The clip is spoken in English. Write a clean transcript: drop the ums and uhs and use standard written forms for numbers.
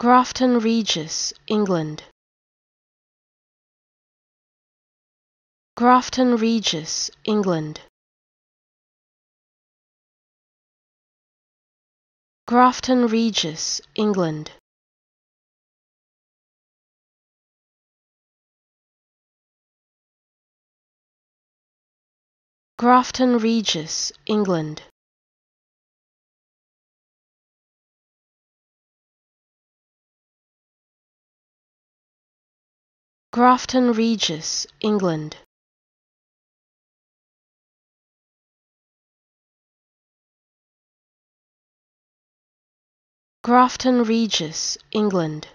Grafton Regis, England. Grafton Regis, England. Grafton Regis, England. Grafton Regis, England. Grafton Regis, England. Grafton Regis, England.